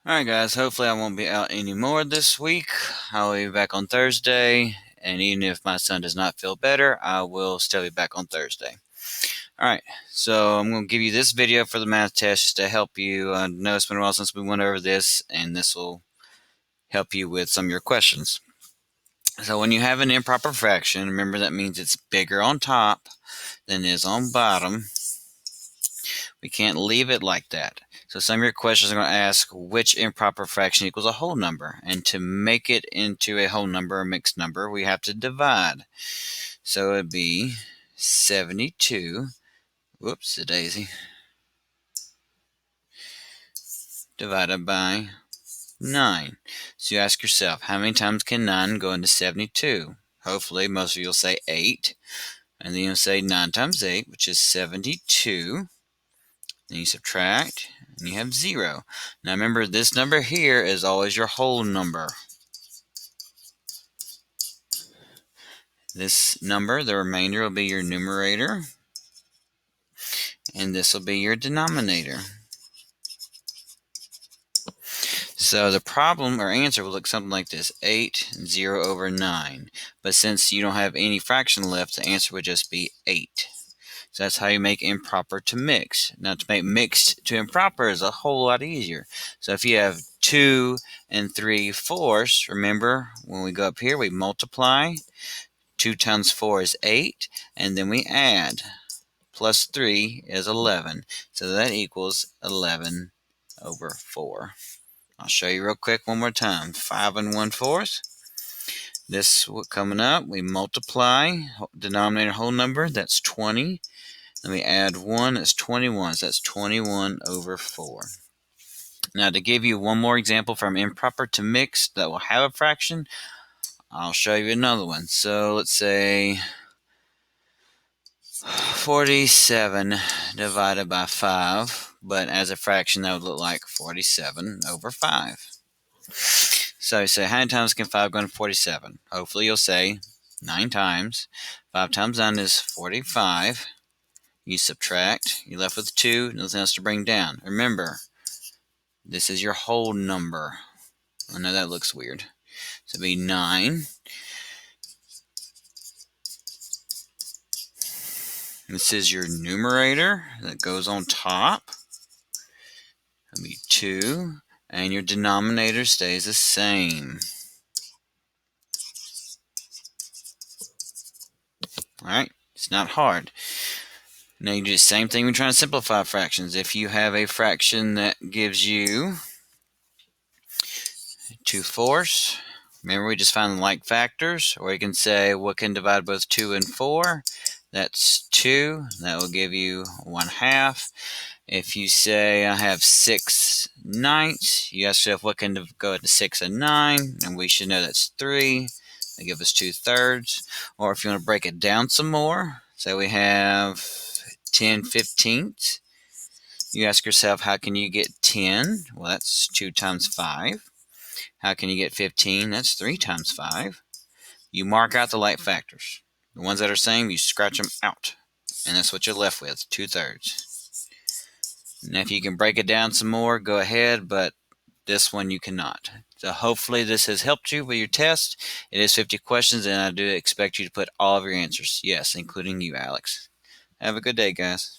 Alright guys, hopefully I won't be out anymore this week. I'll be back on Thursday, and even if my son does not feel better, I will still be back on Thursday. Alright, so I'm going to give you this video for the math test just to help you know it's been a while since we went over this, and this will help you with some of your questions. So when you have an improper fraction, remember that means it's bigger on top than it is on bottom. We can't leave it like that. So some of your questions are going to ask which improper fraction equals a whole number. And to make it into a whole number or mixed number, we have to divide. So it would be 72, whoops, a daisy, divided by 9. So you ask yourself, how many times can 9 go into 72? Hopefully most of you will say 8. And then you'll say 9 times 8, which is 72. Then you subtract, and you have 0. Now remember, this number here is always your whole number. This number, the remainder, will be your numerator, and this will be your denominator. So the problem or answer will look something like this: 8, 0 over 9. But since you don't have any fraction left, the answer would just be 8. So that's how you make improper to mixed. Now to make mixed to improper is a whole lot easier. So if you have 2 and 3/4, remember when we go up here we multiply. 2 times 4 is 8, and then we add. Plus 3 is 11. So that equals 11 over 4. I'll show you real quick one more time. 5 1/4. This coming up, we multiply denominator whole number, that's 20. Then we add 1, that's 21. So that's 21 over 4. Now to give you one more example from improper to mixed that will have a fraction, I'll show you another one. So let's say 47 divided by 5, but as a fraction that would look like 47 over 5. So you say, how many times can 5 go into 47? Hopefully you'll say 9 times. 5 times 9 is 45. You subtract, you're left with 2, nothing else to bring down. Remember, this is your whole number. I know that looks weird. So it'll be 9. This is your numerator that goes on top. It'll be 2. And your denominator stays the same. Alright, it's not hard. Now you do the same thing when trying to simplify fractions. If you have a fraction that gives you 2/4, remember we just find the like factors, or you can say what can divide both 2 and 4. That's 2. That will give you 1/2. If you say I have 6/9, you ask yourself what can go into 6 and 9, and we should know that's 3. They give us 2/3. Or if you want to break it down some more, say we have 10/15. You ask yourself, how can you get 10? Well, that's 2 times 5. How can you get 15? That's 3 times 5. You mark out the like factors. The ones that are same, you scratch them out. And that's what you're left with, 2/3. Now if you can break it down some more, go ahead, but this one you cannot. So hopefully this has helped you with your test. It is 50 questions, and I do expect you to put all of your answers. Yes, including you, Alex. Have a good day, guys.